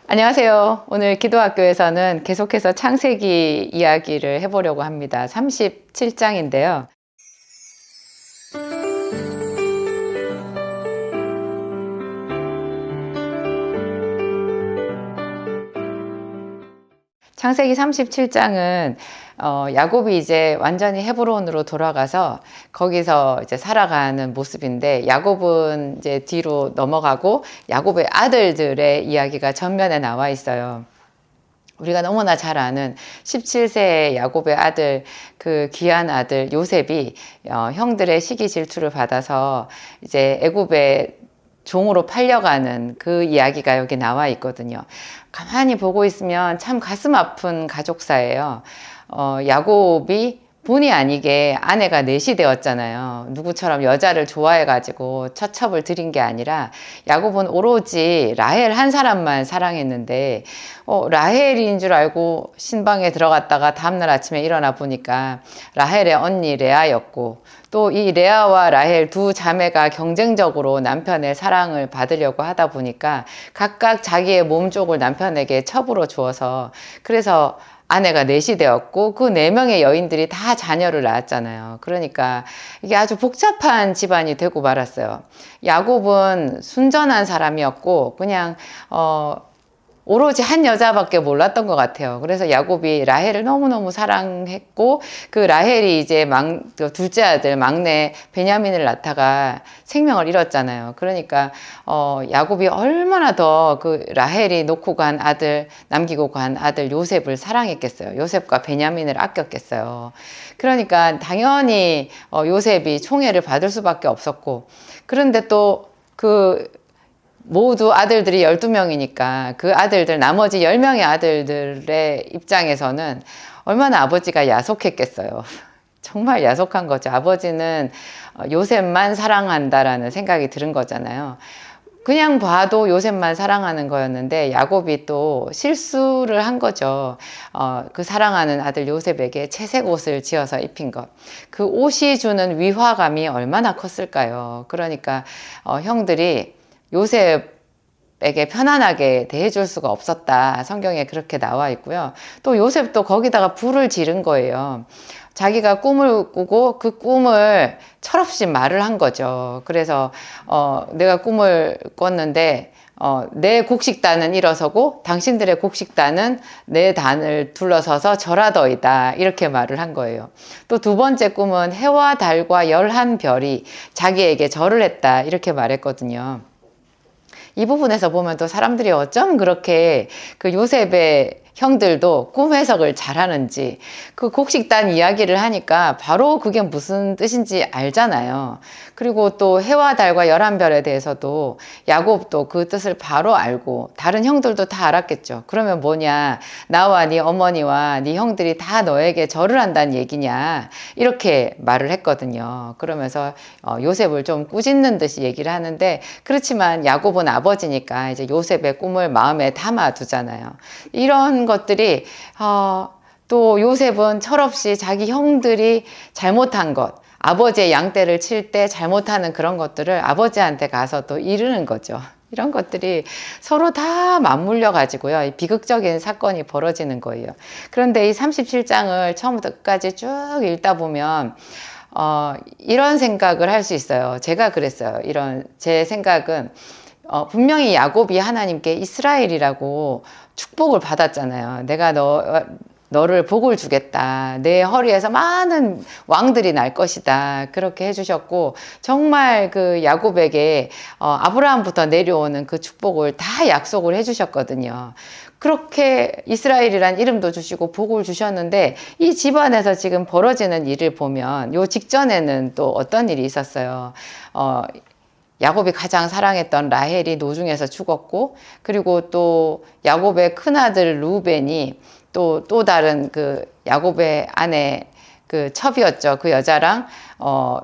안녕하세요. 오늘 기도학교에서는 계속해서 창세기 이야기를 해보려고 합니다. 37장인데요. 창세기 37장은 야곱이 이제 완전히 헤브론으로 돌아가서 거기서 이제 살아가는 모습인데, 야곱은 이제 뒤로 넘어가고 야곱의 아들들의 이야기가 전면에 나와 있어요. 우리가 너무나 잘 아는 17세의 야곱의 아들, 그 귀한 아들 요셉이 형들의 시기 질투를 받아서 이제 애굽에 종으로 팔려가는 그 이야기가 여기 나와 있거든요. 가만히 보고 있으면 참 가슴 아픈 가족사예요. 야곱이 본의 아니게 아내가 넷이 되었잖아요. 누구처럼 여자를 좋아해가지고 처첩을 들인 게 아니라 야곱은 오로지 라헬 한 사람만 사랑했는데, 라헬인 줄 알고 신방에 들어갔다가 다음날 아침에 일어나 보니까 라헬의 언니 레아였고, 또 이 레아와 라헬 두 자매가 경쟁적으로 남편의 사랑을 받으려고 하다 보니까 각각 자기의 몸 쪽을 남편에게 첩으로 주어서, 그래서 아내가 넷이 되었고 그 4명의 여인들이 다 자녀를 낳았잖아요. 그러니까 이게 아주 복잡한 집안이 되고 말았어요. 야곱은 순전한 사람이었고 그냥 오로지 한 여자밖에 몰랐던 것 같아요. 그래서 야곱이 라헬을 너무너무 사랑했고, 그 라헬이 이제 둘째 아들 막내 베냐민을 낳다가 생명을 잃었잖아요. 그러니까 야곱이 얼마나 더 그 라헬이 놓고 간 아들, 남기고 간 아들 요셉을 사랑했겠어요. 요셉과 베냐민을 아꼈겠어요. 그러니까 당연히 요셉이 총애를 받을 수밖에 없었고, 그런데 또 모두 아들들이 12명이니까 그 아들들, 나머지 10명의 아들들의 입장에서는 얼마나 아버지가 야속했겠어요. 정말 야속한 거죠. 아버지는 요셉만 사랑한다라는 생각이 들은 거잖아요. 그냥 봐도 요셉만 사랑하는 거였는데 야곱이 또 실수를 한 거죠. 그 사랑하는 아들 요셉에게 채색 옷을 지어서 입힌 것. 그 옷이 주는 위화감이 얼마나 컸을까요? 그러니까 형들이 요셉에게 편안하게 대해줄 수가 없었다. 성경에 그렇게 나와 있고요. 또 요셉도 거기다가 불을 지른 거예요. 자기가 꿈을 꾸고 그 꿈을 철없이 말을 한 거죠. 그래서 내가 꿈을 꿨는데 내 곡식단은 일어서고 당신들의 곡식단은 내 단을 둘러서서 절하더이다, 이렇게 말을 한 거예요. 또 두 번째 꿈은 해와 달과 11별이 자기에게 절을 했다, 이렇게 말했거든요. 이 부분에서 보면 또 사람들이 어쩜 그렇게 그 요셉의 형들도 꿈 해석을 잘하는지, 그 곡식단 이야기를 하니까 바로 그게 무슨 뜻인지 알잖아요. 그리고 또 해와 달과 11별에 대해서도 야곱도 그 뜻을 바로 알고 다른 형들도 다 알았겠죠. 그러면 뭐냐, 나와 네 어머니와 네 형들이 다 너에게 절을 한다는 얘기냐, 이렇게 말을 했거든요. 그러면서 요셉을 좀 꾸짖는 듯이 얘기를 하는데, 그렇지만 야곱은 아버지니까 이제 요셉의 꿈을 마음에 담아두잖아요. 이런 것들이 또 요셉은 철없이 자기 형들이 잘못한 것, 아버지의 양떼를 칠 때 잘못하는 그런 것들을 아버지한테 가서 또 이르는 거죠. 이런 것들이 서로 다 맞물려 가지고요, 비극적인 사건이 벌어지는 거예요. 그런데 이 37장을 처음부터 끝까지 쭉 읽다 보면 이런 생각을 할 수 있어요. 제가 그랬어요. 제 생각은 분명히 야곱이 하나님께 이스라엘이라고 축복을 받았잖아요. 내가 너를 복을 주겠다. 내 허리에서 많은 왕들이 날 것이다. 그렇게 해주셨고, 정말 그 야곱에게 아브라함부터 내려오는 그 축복을 다 약속을 해주셨거든요. 그렇게 이스라엘이란 이름도 주시고 복을 주셨는데, 이 집안에서 지금 벌어지는 일을 보면 요 직전에는 또 어떤 일이 있었어요. 야곱이 가장 사랑했던 라헬이 노중에서 죽었고, 그리고 또 야곱의 큰아들 루벤이 또 다른 그 야곱의 아내 그 첩이었죠. 그 여자랑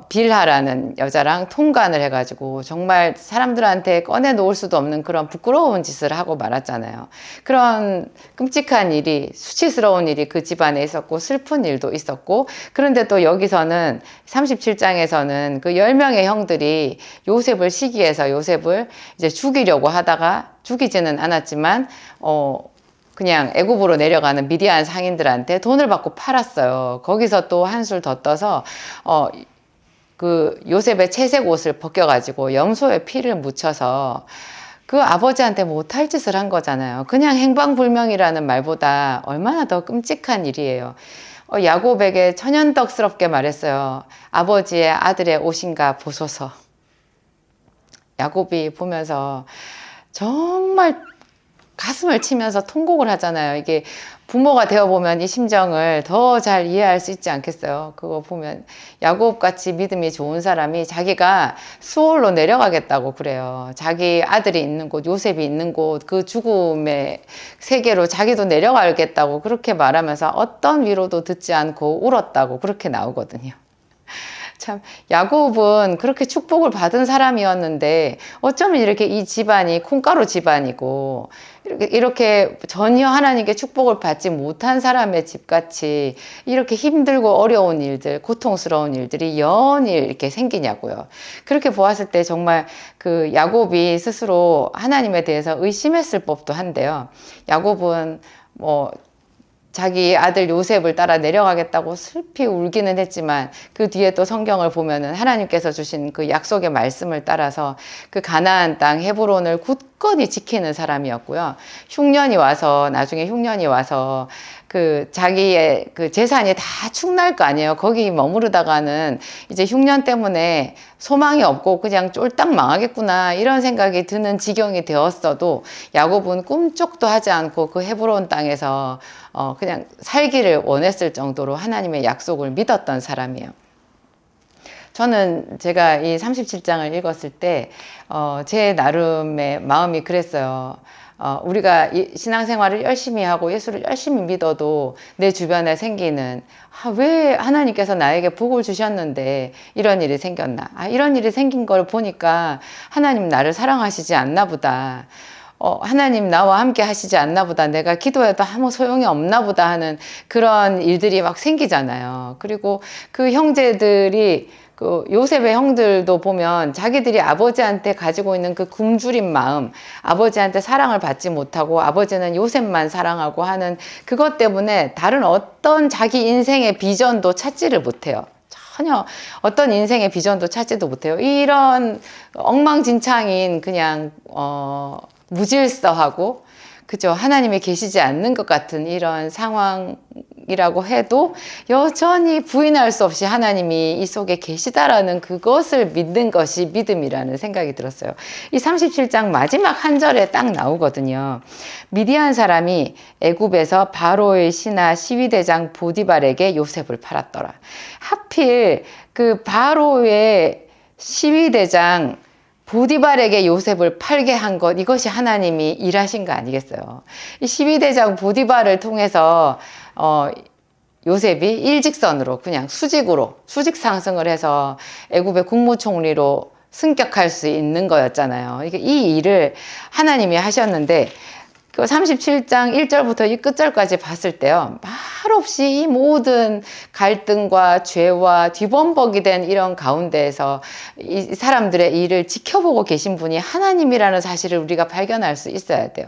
빌하라는 여자랑 통간을 해가지고 정말 사람들한테 꺼내 놓을 수도 없는 그런 부끄러운 짓을 하고 말았잖아요. 그런 끔찍한 일이, 수치스러운 일이 그 집안에 있었고 슬픈 일도 있었고, 그런데 또 여기서는 37장에서는 그 10명의 형들이 요셉을 시기해서 요셉을 이제 죽이려고 하다가 죽이지는 않았지만 그냥 애굽으로 내려가는 미디안 상인들한테 돈을 받고 팔았어요. 거기서 또 한술 더 떠서 그 요셉의 채색 옷을 벗겨가지고 염소의 피를 묻혀서 그 아버지한테 못할 짓을 한 거잖아요. 그냥 행방불명이라는 말보다 얼마나 더 끔찍한 일이에요. 야곱에게 천연덕스럽게 말했어요. 아버지의 아들의 옷인가 보소서. 야곱이 보면서 정말 가슴을 치면서 통곡을 하잖아요. 이게 부모가 되어보면 이 심정을 더 잘 이해할 수 있지 않겠어요? 그거 보면 야곱같이 믿음이 좋은 사람이 자기가 수월로 내려가겠다고 그래요. 자기 아들이 있는 곳, 요셉이 있는 곳, 그 죽음의 세계로 자기도 내려가겠다고 그렇게 말하면서 어떤 위로도 듣지 않고 울었다고 그렇게 나오거든요. 참, 야곱은 그렇게 축복을 받은 사람이었는데 어쩌면 이렇게 이 집안이 콩가루 집안이고 이렇게 전혀 하나님께 축복을 받지 못한 사람의 집같이 이렇게 힘들고 어려운 일들, 고통스러운 일들이 연일 이렇게 생기냐고요. 그렇게 보았을 때 정말 그 야곱이 스스로 하나님에 대해서 의심했을 법도 한데요. 야곱은 자기 아들 요셉을 따라 내려가겠다고 슬피 울기는 했지만 그 뒤에 또 성경을 보면은 하나님께서 주신 그 약속의 말씀을 따라서 그 가나안 땅 헤브론을 굳건히 지키는 사람이었고요. 나중에 흉년이 와서 그 자기의 그 재산이 다 축날 거 아니에요. 거기 머무르다가는 이제 흉년 때문에 소망이 없고 그냥 쫄딱 망하겠구나 이런 생각이 드는 지경이 되었어도 야곱은 꿈쩍도 하지 않고 그 헤브론 땅에서 그냥 살기를 원했을 정도로 하나님의 약속을 믿었던 사람이에요. 저는 제가 이 37장을 읽었을 때 제 나름의 마음이 그랬어요. 우리가 신앙생활을 열심히 하고 예수를 열심히 믿어도 내 주변에 생기는 왜 하나님께서 나에게 복을 주셨는데 이런 일이 생겼나, 이런 일이 생긴 걸 보니까 하나님 나를 사랑하시지 않나 보다, 하나님 나와 함께 하시지 않나 보다, 내가 기도해도 아무 소용이 없나 보다 하는 그런 일들이 막 생기잖아요. 그리고 그 형제들이 그 요셉의 형들도 보면 자기들이 아버지한테 가지고 있는 그 굶주린 마음, 아버지한테 사랑을 받지 못하고 아버지는 요셉만 사랑하고 하는 그것 때문에 다른 어떤 자기 인생의 비전도 찾지를 못해요. 전혀 어떤 인생의 비전도 찾지도 못해요. 이런 엉망진창인 그냥 무질서하고 그죠, 하나님이 계시지 않는 것 같은 이런 상황이라고 해도 여전히 부인할 수 없이 하나님이 이 속에 계시다라는 그것을 믿는 것이 믿음이라는 생각이 들었어요. 이 37장 마지막 한 절에 딱 나오거든요. 미디안 사람이 애굽에서 바로의 신하 시위대장 보디발에게 요셉을 팔았더라. 하필 그 바로의 시위대장 보디발에게 요셉을 팔게 한 것, 이것이 하나님이 일하신 거 아니겠어요? 이 시위대장 보디발을 통해서 요셉이 일직선으로 그냥 수직 상승을 해서 애굽의 국무총리로 승격할 수 있는 거였잖아요. 이 일을 하나님이 하셨는데 그 37장 1절부터 이 끝절까지 봤을 때요, 말없이 이 모든 갈등과 죄와 뒤범벅이 된 이런 가운데에서 이 사람들의 일을 지켜보고 계신 분이 하나님이라는 사실을 우리가 발견할 수 있어야 돼요.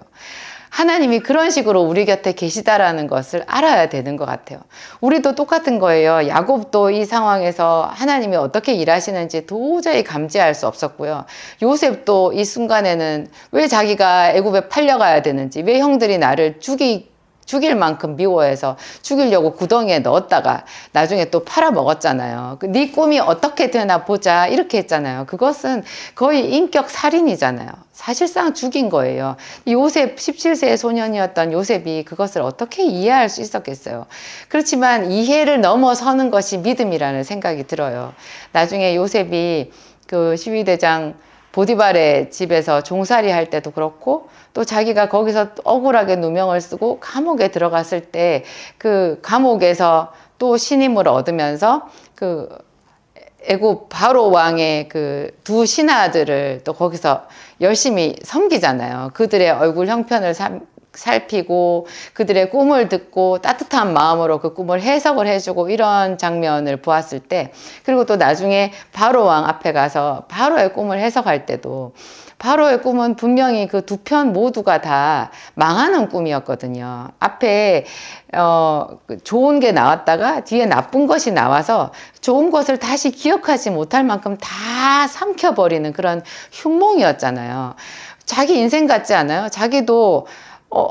하나님이 그런 식으로 우리 곁에 계시다라는 것을 알아야 되는 것 같아요. 우리도 똑같은 거예요. 야곱도 이 상황에서 하나님이 어떻게 일하시는지 도저히 감지할 수 없었고요. 요셉도 이 순간에는 왜 자기가 애굽에 팔려가야 되는지, 왜 형들이 나를 죽일 만큼 미워해서 죽이려고 구덩이에 넣었다가 나중에 또 팔아먹었잖아요. 네 꿈이 어떻게 되나 보자 이렇게 했잖아요. 그것은 거의 인격 살인이잖아요. 사실상 죽인 거예요. 요셉, 17세의 소년이었던 요셉이 그것을 어떻게 이해할 수 있었겠어요. 그렇지만 이해를 넘어서는 것이 믿음이라는 생각이 들어요. 나중에 요셉이 그 시위대장 보디발의 집에서 종살이 할 때도 그렇고, 또 자기가 거기서 억울하게 누명을 쓰고 감옥에 들어갔을 때 그 감옥에서 또 신임을 얻으면서 그 애굽 바로 왕의 그 두 신하들을 또 거기서 열심히 섬기잖아요. 그들의 얼굴 형편을 살피고 그들의 꿈을 듣고 따뜻한 마음으로 그 꿈을 해석을 해주고 이런 장면을 보았을 때, 그리고 또 나중에 바로 왕 앞에 가서 바로의 꿈을 해석할 때도 바로의 꿈은 분명히 그 두 편 모두가 다 망하는 꿈이었거든요. 앞에 좋은 게 나왔다가 뒤에 나쁜 것이 나와서 좋은 것을 다시 기억하지 못할 만큼 다 삼켜버리는 그런 흉몽이었잖아요. 자기 인생 같지 않아요? 자기도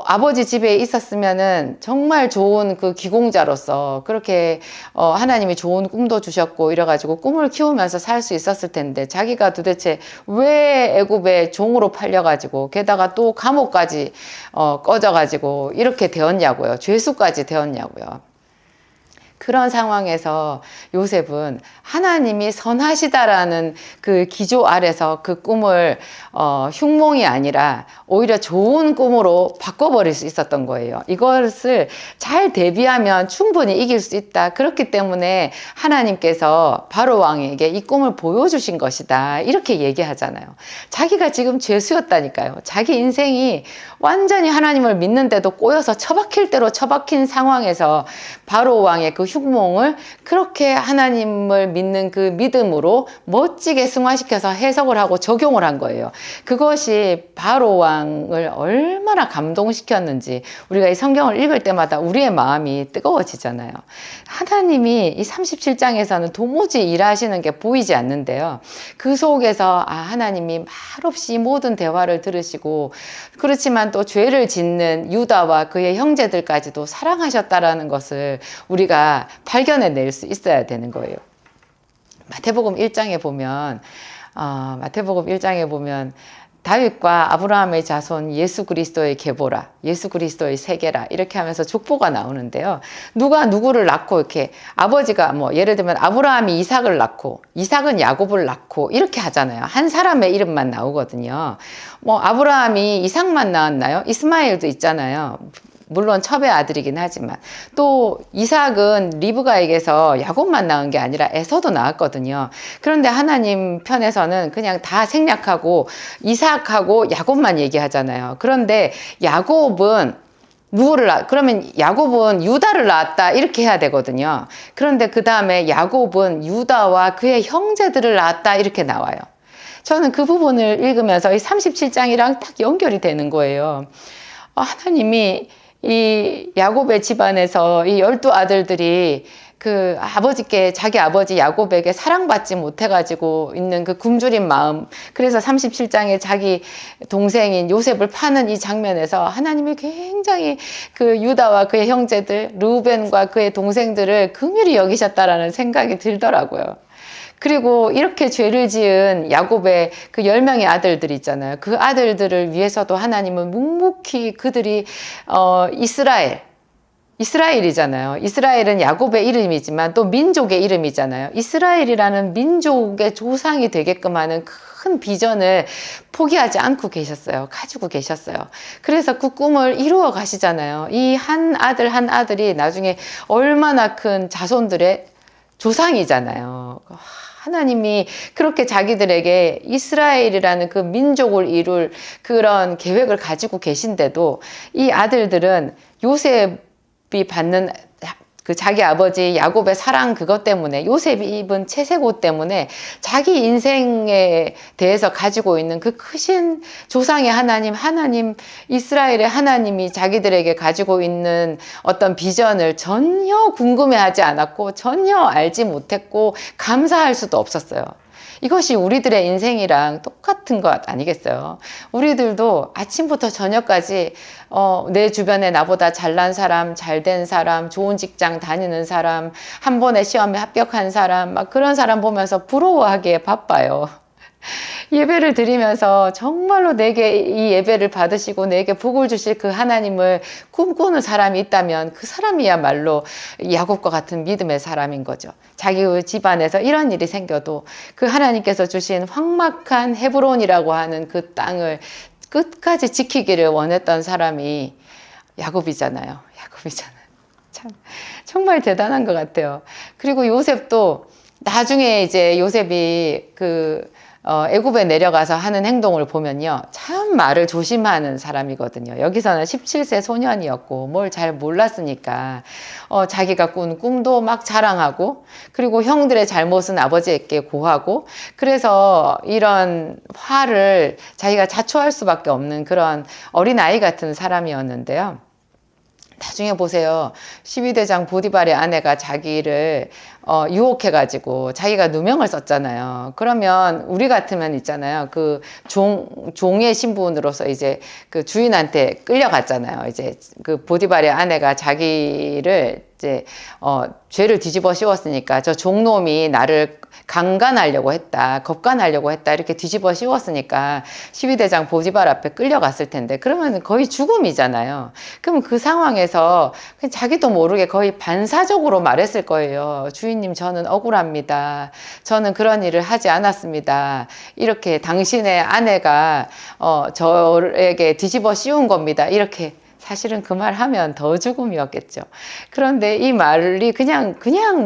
아버지 집에 있었으면은 정말 좋은 그 기공자로서 그렇게 하나님이 좋은 꿈도 주셨고 이래가지고 꿈을 키우면서 살 수 있었을 텐데, 자기가 도대체 왜 애굽의 종으로 팔려가지고 게다가 또 감옥까지 꺼져가지고 이렇게 되었냐고요. 죄수까지 되었냐고요. 그런 상황에서 요셉은 하나님이 선하시다라는 그 기조 아래서 그 꿈을 흉몽이 아니라 오히려 좋은 꿈으로 바꿔버릴 수 있었던 거예요. 이것을 잘 대비하면 충분히 이길 수 있다. 그렇기 때문에 하나님께서 바로 왕에게 이 꿈을 보여주신 것이다. 이렇게 얘기하잖아요. 자기가 지금 죄수였다니까요. 자기 인생이 완전히 하나님을 믿는데도 꼬여서 처박힐 대로 처박힌 상황에서 바로 왕의 그 흉몽을 그렇게 하나님을 믿는 그 믿음으로 멋지게 승화시켜서 해석을 하고 적용을 한 거예요. 그것이 바로 왕을 얼마나 감동시켰는지 우리가 이 성경을 읽을 때마다 우리의 마음이 뜨거워지잖아요. 하나님이 이 37장에서는 도무지 일하시는 게 보이지 않는데요. 그 속에서 하나님이 말없이 모든 대화를 들으시고, 그렇지만 또 죄를 짓는 유다와 그의 형제들까지도 사랑하셨다라는 것을 우리가 발견해낼 수 있어야 되는 거예요. 마태복음 1장에 보면 다윗과 아브라함의 자손 예수 그리스도의 계보라, 예수 그리스도의 세계라 이렇게 하면서 족보가 나오는데요. 누가 누구를 낳고 이렇게 아버지가 예를 들면 아브라함이 이삭을 낳고 이삭은 야곱을 낳고 이렇게 하잖아요. 한 사람의 이름만 나오거든요. 아브라함이 이삭만 낳았나요? 이스마엘도 있잖아요. 물론 첩의 아들이긴 하지만 또 이삭은 리브가에게서 야곱만 낳은 게 아니라 에서도 낳았거든요. 그런데 하나님 편에서는 그냥 다 생략하고 이삭하고 야곱만 얘기하잖아요. 그런데 야곱은 그러면 야곱은 유다를 낳았다 이렇게 해야 되거든요. 그런데 그 다음에 야곱은 유다와 그의 형제들을 낳았다 이렇게 나와요. 저는 그 부분을 읽으면서 이 37장이랑 딱 연결이 되는 거예요. 하나님이 이 야곱의 집안에서 이 12아들들이 그 자기 아버지 야곱에게 사랑받지 못해가지고 있는 그 굶주린 마음, 그래서 37장에 자기 동생인 요셉을 파는 이 장면에서 하나님이 굉장히 그 유다와 그의 형제들, 르우벤과 그의 동생들을 긍휼히 여기셨다라는 생각이 들더라고요. 그리고 이렇게 죄를 지은 야곱의 그 10명의 아들들 있잖아요. 그 아들들을 위해서도 하나님은 묵묵히 그들이 이스라엘이잖아요. 이스라엘은 야곱의 이름이지만 또 민족의 이름이잖아요. 이스라엘이라는 민족의 조상이 되게끔 하는 큰 비전을 포기하지 않고 계셨어요. 가지고 계셨어요. 그래서 그 꿈을 이루어 가시잖아요. 이 한 아들 한 아들이 나중에 얼마나 큰 자손들의 조상이잖아요. 하나님이 그렇게 자기들에게 이스라엘이라는 그 민족을 이룰 그런 계획을 가지고 계신데도 이 아들들은 요셉이 받는 그 자기 아버지 야곱의 사랑 그것 때문에, 요셉이 입은 채색 옷 때문에 자기 인생에 대해서 가지고 있는 그 크신 조상의 하나님 이스라엘의 하나님이 자기들에게 가지고 있는 어떤 비전을 전혀 궁금해하지 않았고 전혀 알지 못했고 감사할 수도 없었어요. 이것이 우리들의 인생이랑 똑같은 것 아니겠어요? 우리들도 아침부터 저녁까지 내 주변에 나보다 잘난 사람, 잘된 사람, 좋은 직장 다니는 사람, 한 번에 시험에 합격한 사람, 막 그런 사람 보면서 부러워하기에 바빠요. 예배를 드리면서 정말로 내게 이 예배를 받으시고 내게 복을 주실 그 하나님을 꿈꾸는 사람이 있다면 그 사람이야말로 야곱과 같은 믿음의 사람인 거죠. 자기 집안에서 이런 일이 생겨도 그 하나님께서 주신 황막한 헤브론이라고 하는 그 땅을 끝까지 지키기를 원했던 사람이 야곱이잖아요. 야곱이잖아요. 참 정말 대단한 것 같아요. 그리고 요셉도 나중에 이제 요셉이 애굽에 내려가서 하는 행동을 보면요. 참 말을 조심하는 사람이거든요. 여기서는 17세 소년이었고 뭘 잘 몰랐으니까 자기가 꾼 꿈도 막 자랑하고 그리고 형들의 잘못은 아버지에게 고하고 그래서 이런 화를 자기가 자초할 수밖에 없는 그런 어린아이 같은 사람이었는데요. 나중에 보세요. 12대장 보디발의 아내가 자기를 유혹해가지고 자기가 누명을 썼잖아요. 그러면 우리 같으면 있잖아요. 그 종의 신분으로서 이제 그 주인한테 끌려갔잖아요. 이제 그 보디발의 아내가 자기를 이제 죄를 뒤집어 씌웠으니까 저 종놈이 나를 강간하려고 했다, 겁간하려고 했다 이렇게 뒤집어 씌웠으니까 12대장 보디발 앞에 끌려갔을 텐데 그러면 거의 죽음이잖아요. 그럼 그 상황에서 그냥 자기도 모르게 거의 반사적으로 말했을 거예요. 주인님 저는 억울합니다. 저는 그런 일을 하지 않았습니다. 이렇게 당신의 아내가 저에게 뒤집어 씌운 겁니다. 이렇게 사실은 그 말 하면 더 죽음이었겠죠. 그런데 이 말이 그냥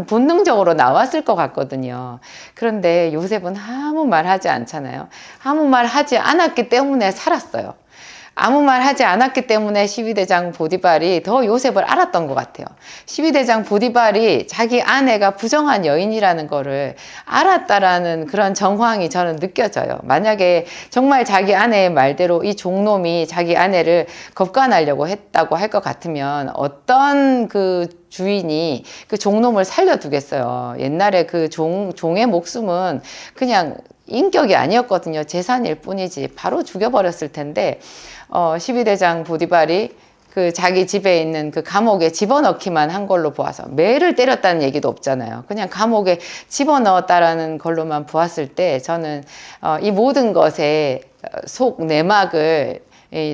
본능적으로 나왔을 것 같거든요. 그런데 요셉은 아무 말 하지 않잖아요. 아무 말 하지 않았기 때문에 살았어요. 아무 말 하지 않았기 때문에 12대장 보디발이 더 요셉을 알았던 것 같아요. 12대장 보디발이 자기 아내가 부정한 여인이라는 거를 알았다라는 그런 정황이 저는 느껴져요. 만약에 정말 자기 아내의 말대로 이 종놈이 자기 아내를 겁간하려고 했다고 할 것 같으면 어떤 그 주인이 그 종놈을 살려두겠어요. 옛날에 그 종의 목숨은 그냥 인격이 아니었거든요. 재산일 뿐이지 바로 죽여버렸을 텐데 12대장 보디발이 그 자기 집에 있는 그 감옥에 집어넣기만 한 걸로 보아서 매를 때렸다는 얘기도 없잖아요. 그냥 감옥에 집어넣었다라는 걸로만 보았을 때 저는 이 모든 것의 속 내막을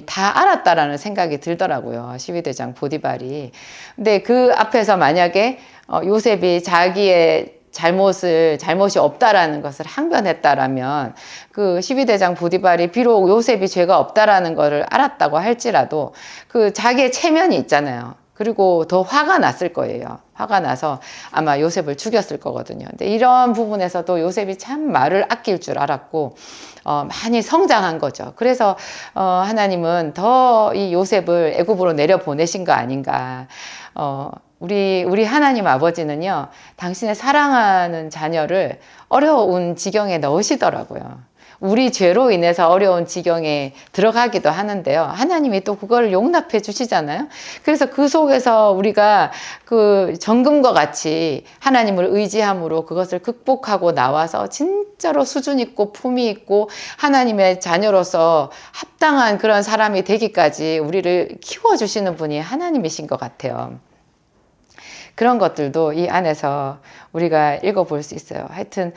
다 알았다라는 생각이 들더라고요. 12대장 보디발이. 근데 그 앞에서 만약에 요셉이 자기의 잘못이 없다라는 것을 항변했다라면 그 12대장 보디발이 비록 요셉이 죄가 없다라는 것을 알았다고 할지라도 그 자기의 체면이 있잖아요. 그리고 더 화가 났을 거예요. 화가 나서 아마 요셉을 죽였을 거거든요. 근데 이런 부분에서도 요셉이 참 말을 아낄 줄 알았고 많이 성장한 거죠. 그래서 하나님은 더 이 요셉을 애굽으로 내려 보내신 거 아닌가. 우리 하나님 아버지는요, 당신의 사랑하는 자녀를 어려운 지경에 넣으시더라고요. 우리 죄로 인해서 어려운 지경에 들어가기도 하는데요. 하나님이 또 그걸 용납해 주시잖아요. 그래서 그 속에서 우리가 그 정금과 같이 하나님을 의지함으로 그것을 극복하고 나와서 진짜로 수준 있고 품위 있고 하나님의 자녀로서 합당한 그런 사람이 되기까지 우리를 키워주시는 분이 하나님이신 것 같아요. 그런 것들도 이 안에서 우리가 읽어볼 수 있어요. 하여튼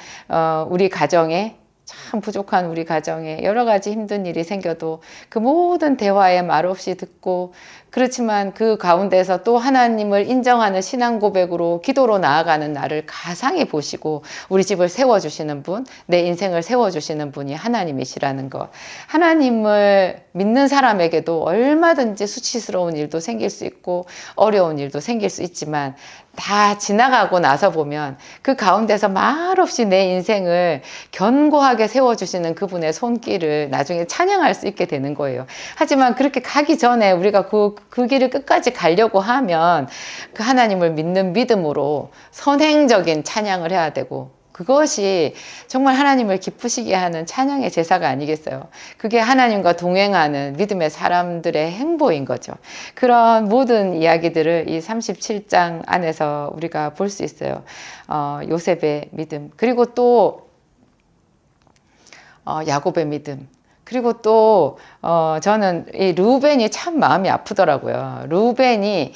우리 가정에 참 부족한 우리 가정에 여러 가지 힘든 일이 생겨도 그 모든 대화에 말없이 듣고 그렇지만 그 가운데서 또 하나님을 인정하는 신앙 고백으로 기도로 나아가는 나를 가상히 보시고 우리 집을 세워주시는 분, 내 인생을 세워주시는 분이 하나님이시라는 것. 하나님을 믿는 사람에게도 얼마든지 수치스러운 일도 생길 수 있고 어려운 일도 생길 수 있지만 다 지나가고 나서 보면 그 가운데서 말없이 내 인생을 견고하게 세워주시는 그분의 손길을 나중에 찬양할 수 있게 되는 거예요. 하지만 그렇게 가기 전에 우리가 그 길을 끝까지 가려고 하면 그 하나님을 믿는 믿음으로 선행적인 찬양을 해야 되고 그것이 정말 하나님을 기쁘시게 하는 찬양의 제사가 아니겠어요. 그게 하나님과 동행하는 믿음의 사람들의 행보인 거죠. 그런 모든 이야기들을 이 37장 안에서 우리가 볼 수 있어요. 요셉의 믿음, 그리고 또 야곱의 믿음, 그리고 또 저는 이 르우벤이 참 마음이 아프더라고요. 르우벤이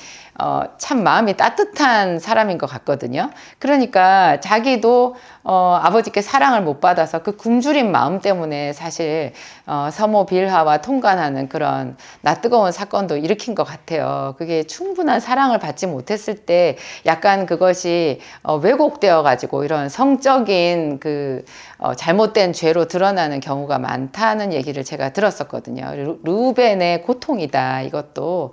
참 마음이 따뜻한 사람인 것 같거든요. 그러니까 자기도 아버지께 사랑을 못 받아서 그 굶주린 마음 때문에 사실 서모 빌하와 통관하는 그런 낯뜨거운 사건도 일으킨 것 같아요. 그게 충분한 사랑을 받지 못했을 때 약간 그것이 왜곡되어 가지고 이런 성적인 그 잘못된 죄로 드러나는 경우가 많다는 얘기를 제가 들었었거든요. 르우벤의 고통이다. 이것도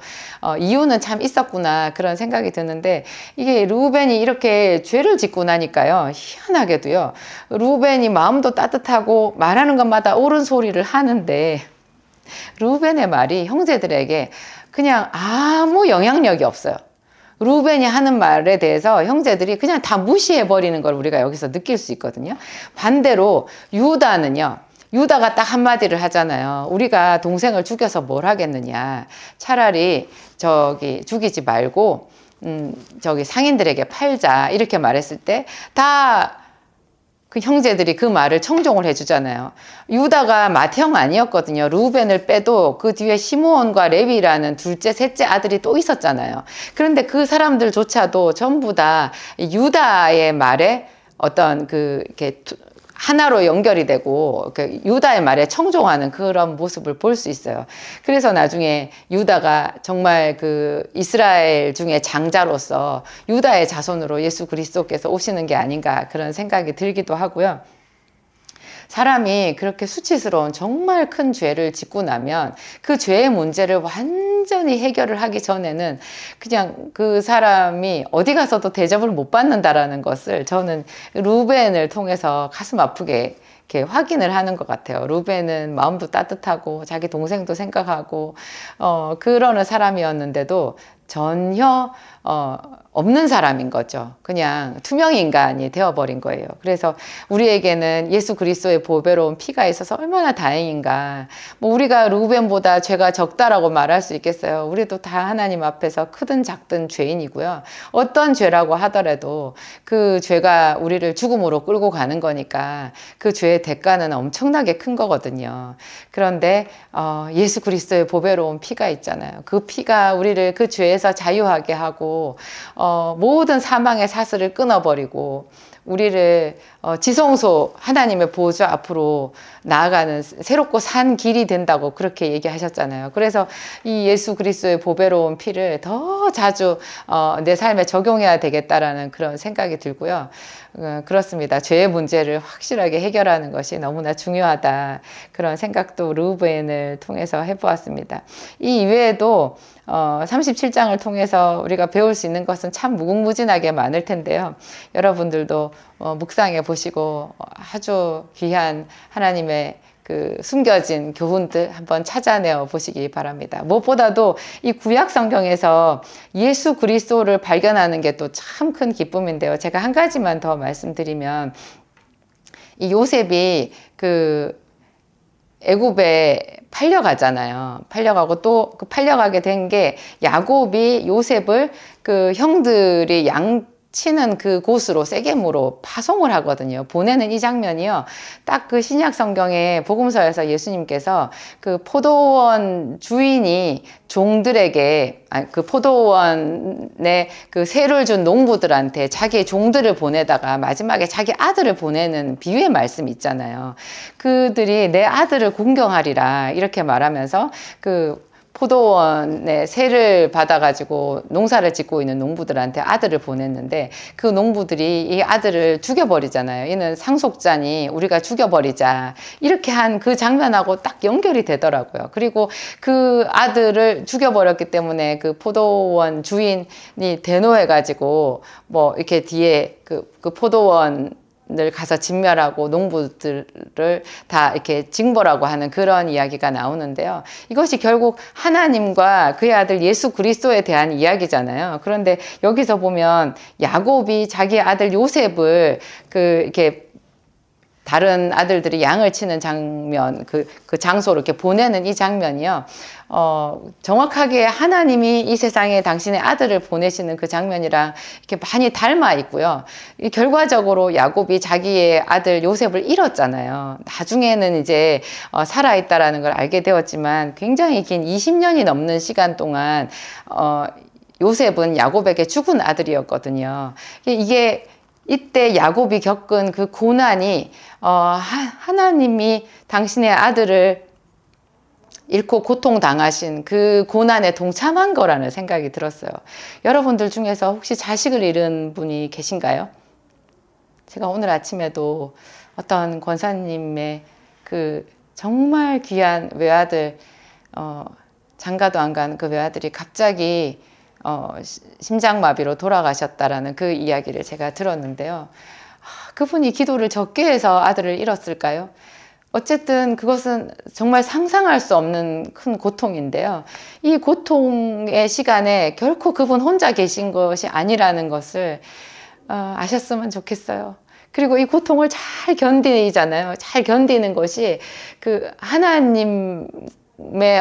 이유는 참 있었구나 그런 생각이 드는데, 이게 르우벤이 이렇게 죄를 짓고 나니까요, 희한하게도요, 르우벤이 마음도 따뜻하고 말하는 것마다 옳은 소리를 하는데 르우벤의 말이 형제들에게 그냥 아무 영향력이 없어요. 르우벤이 하는 말에 대해서 형제들이 그냥 다 무시해버리는 걸 우리가 여기서 느낄 수 있거든요. 반대로 유다는요, 유다가 딱 한마디를 하잖아요. 우리가 동생을 죽여서 뭘 하겠느냐. 차라리 죽이지 말고 상인들에게 팔자. 이렇게 말했을 때 다 그 형제들이 그 말을 청종을 해주잖아요. 유다가 맏형 아니었거든요. 르우벤을 빼도 그 뒤에 시므온과 레위라는 둘째, 셋째 아들이 또 있었잖아요. 그런데 그 사람들조차도 전부 다 유다의 말에 어떤 이렇게 하나로 연결이 되고 유다의 말에 청종하는 그런 모습을 볼 수 있어요. 그래서 나중에 유다가 정말 그 이스라엘 중에 장자로서 유다의 자손으로 예수 그리스도께서 오시는 게 아닌가 그런 생각이 들기도 하고요. 사람이 그렇게 수치스러운 정말 큰 죄를 짓고 나면 그 죄의 문제를 완전히 해결을 하기 전에는 그냥 그 사람이 어디 가서도 대접을 못 받는다라는 것을 저는 르우벤을 통해서 가슴 아프게 이렇게 확인을 하는 것 같아요. 르우벤은 마음도 따뜻하고 자기 동생도 생각하고 그러는 사람이었는데도 전혀 없는 사람인 거죠. 그냥 투명 인간이 되어버린 거예요. 그래서 우리에게는 예수 그리스도의 보배로운 피가 있어서 얼마나 다행인가. 뭐 우리가 르우벤보다 죄가 적다라고 말할 수 있겠어요. 우리도 다 하나님 앞에서 크든 작든 죄인이고요. 어떤 죄라고 하더라도 그 죄가 우리를 죽음으로 끌고 가는 거니까 그 죄의 대가는 엄청나게 큰 거거든요. 그런데 예수 그리스도의 보배로운 피가 있잖아요. 그 피가 우리를 그 죄에서 자유하게 하고 모든 사망의 사슬을 끊어버리고 우리를 지성소 하나님의 보좌 앞으로 나아가는 새롭고 산 길이 된다고 그렇게 얘기하셨잖아요. 그래서 이 예수 그리스도의 보배로운 피를 더 자주 내 삶에 적용해야 되겠다라는 그런 생각이 들고요. 그렇습니다. 죄의 문제를 확실하게 해결하는 것이 너무나 중요하다. 그런 생각도 르우벤을 통해서 해보았습니다. 이 이외에도 37장을 통해서 우리가 배울 수 있는 것은 참 무궁무진하게 많을 텐데요. 여러분들도 묵상해 보시고 아주 귀한 하나님의 그 숨겨진 교훈들 한번 찾아내어 보시기 바랍니다. 무엇보다도 이 구약 성경에서 예수 그리스도를 발견하는 게 또 참 큰 기쁨인데요. 제가 한 가지만 더 말씀드리면, 이 요셉이 그 애굽에 팔려가잖아요. 팔려가고 또 그 팔려가게 된 게 야곱이 요셉을 그 형들이 양치는 그 곳으로 세겜으로 파송을 하거든요. 보내는 이 장면이요. 딱 그 신약 성경의 복음서에서 예수님께서 그 포도원 주인이 종들에게 그 포도원에 그 세를 준 농부들한테 자기의 종들을 보내다가 마지막에 자기 아들을 보내는 비유의 말씀이 있잖아요. 그들이 내 아들을 공경하리라 이렇게 말하면서 그 포도원에 세를 받아가지고 농사를 짓고 있는 농부들한테 아들을 보냈는데 그 농부들이 이 아들을 죽여버리잖아요. 이는 상속자니 우리가 죽여버리자 이렇게 한 그 장면하고 딱 연결이 되더라고요. 그리고 그 아들을 죽여버렸기 때문에 그 포도원 주인이 대노해가지고 뭐 이렇게 뒤에 그 포도원 을 가서 진멸하고 농부들을 다 이렇게 징벌하고 하는 그런 이야기가 나오는데요. 이것이 결국 하나님과 그의 아들 예수 그리스도에 대한 이야기잖아요. 그런데 여기서 보면 야곱이 자기 아들 요셉을 이렇게 다른 아들들이 양을 치는 장면, 그 장소로 이렇게 보내는 이 장면이요. 정확하게 하나님이 이 세상에 당신의 아들을 보내시는 그 장면이랑 이렇게 많이 닮아 있고요. 결과적으로 야곱이 자기의 아들 요셉을 잃었잖아요. 나중에는 이제 살아있다라는 걸 알게 되었지만 굉장히 긴 20년이 넘는 시간 동안 요셉은 야곱에게 죽은 아들이었거든요. 이게 이때 야곱이 겪은 그 고난이 하나님이 당신의 아들을 잃고 고통당하신 그 고난에 동참한 거라는 생각이 들었어요. 여러분들 중에서 혹시 자식을 잃은 분이 계신가요? 제가 오늘 아침에도 어떤 권사님의 그 정말 귀한 외아들, 장가도 안 간 그 외아들이 갑자기 심장마비로 돌아가셨다라는 그 이야기를 제가 들었는데요. 그분이 기도를 적게 해서 아들을 잃었을까요? 어쨌든 그것은 정말 상상할 수 없는 큰 고통인데요. 이 고통의 시간에 결코 그분 혼자 계신 것이 아니라는 것을 아셨으면 좋겠어요. 그리고 이 고통을 잘 견디잖아요. 잘 견디는 것이 그 하나님의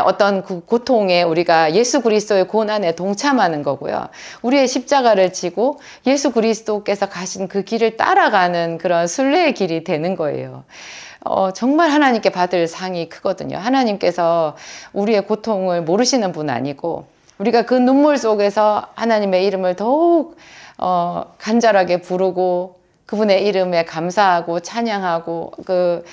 어떤 그 고통에 우리가 예수 그리스도의 고난에 동참하는 거고요. 우리의 십자가를 지고 예수 그리스도께서 가신 그 길을 따라가는 그런 순례의 길이 되는 거예요. 정말 하나님께 받을 상이 크거든요. 하나님께서 우리의 고통을 모르시는 분 아니고 우리가 그 눈물 속에서 하나님의 이름을 더욱 간절하게 부르고 그분의 이름에 감사하고 찬양하고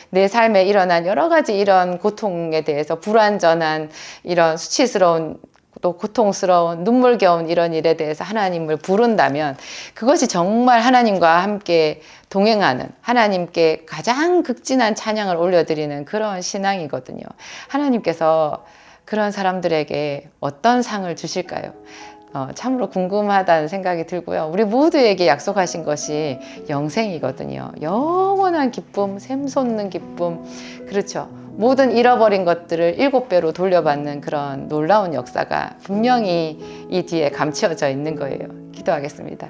내 삶에 일어난 여러 가지 이런 고통에 대해서 불완전한 이런 수치스러운 또 고통스러운 눈물겨운 이런 일에 대해서 하나님을 부른다면 그것이 정말 하나님과 함께 동행하는 하나님께 가장 극진한 찬양을 올려드리는 그런 신앙이거든요. 하나님께서 그런 사람들에게 어떤 상을 주실까요? 참으로 궁금하다는 생각이 들고요. 우리 모두에게 약속하신 것이 영생이거든요. 영원한 기쁨, 샘솟는 기쁨, 그렇죠. 모든 잃어버린 것들을 7배로 돌려받는 그런 놀라운 역사가 분명히 이 뒤에 감추어져 있는 거예요. 기도하겠습니다.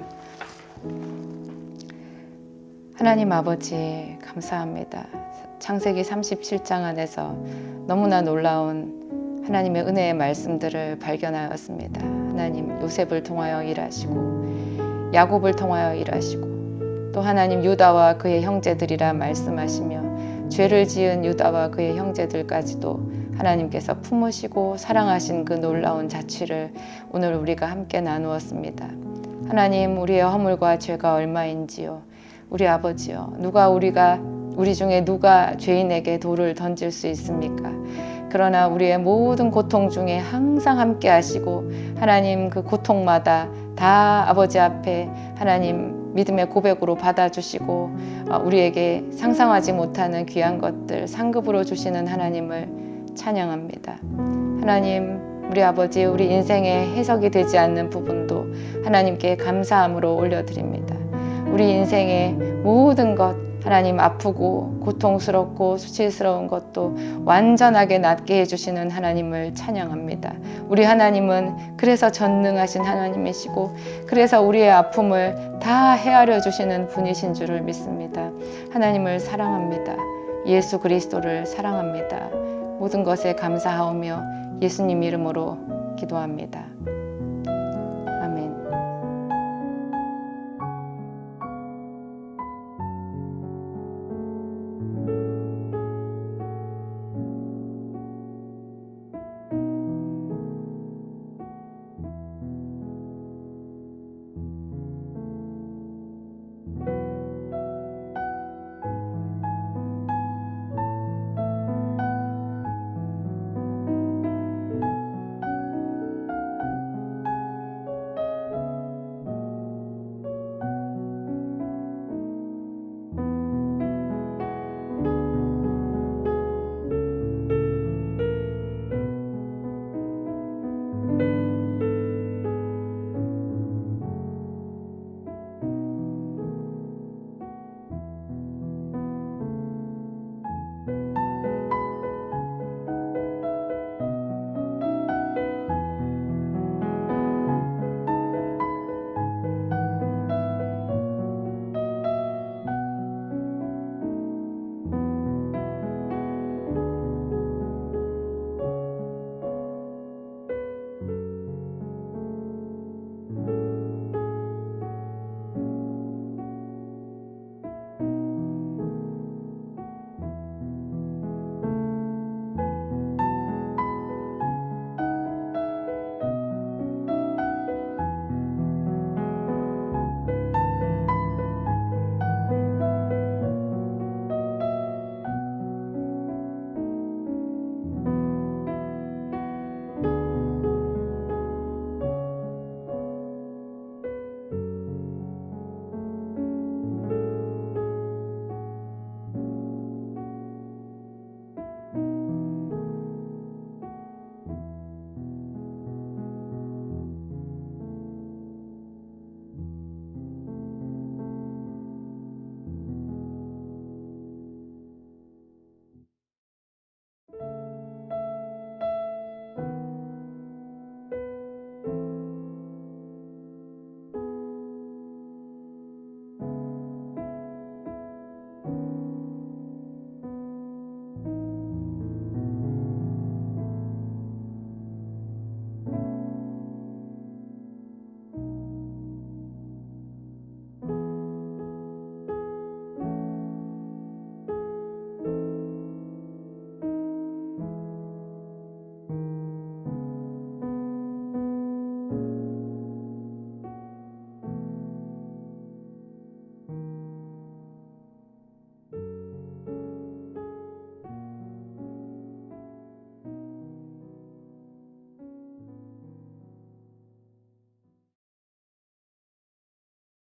하나님 아버지 감사합니다. 창세기 37장 안에서 너무나 놀라운 하나님의 은혜의 말씀들을 발견하였습니다. 하나님 요셉을 통하여 일하시고 야곱을 통하여 일하시고 또 하나님 유다와 그의 형제들이라 말씀하시며 죄를 지은 유다와 그의 형제들까지도 하나님께서 품으시고 사랑하신 그 놀라운 자취를 오늘 우리가 함께 나누었습니다. 하나님 우리의 허물과 죄가 얼마인지요. 우리 아버지요. 우리 중에 누가 죄인에게 돌을 던질 수 있습니까? 그러나 우리의 모든 고통 중에 항상 함께 하시고 하나님 그 고통마다 다 아버지 앞에 하나님 믿음의 고백으로 받아주시고 우리에게 상상하지 못하는 귀한 것들 상급으로 주시는 하나님을 찬양합니다. 하나님 우리 아버지 우리 인생에 해석이 되지 않는 부분도 하나님께 감사함으로 올려드립니다. 우리 인생의 모든 것 하나님 아프고 고통스럽고 수치스러운 것도 완전하게 낫게 해주시는 하나님을 찬양합니다. 우리 하나님은 그래서 전능하신 하나님이시고 그래서 우리의 아픔을 다 헤아려 주시는 분이신 줄을 믿습니다. 하나님을 사랑합니다. 예수 그리스도를 사랑합니다. 모든 것에 감사하오며 예수님 이름으로 기도합니다.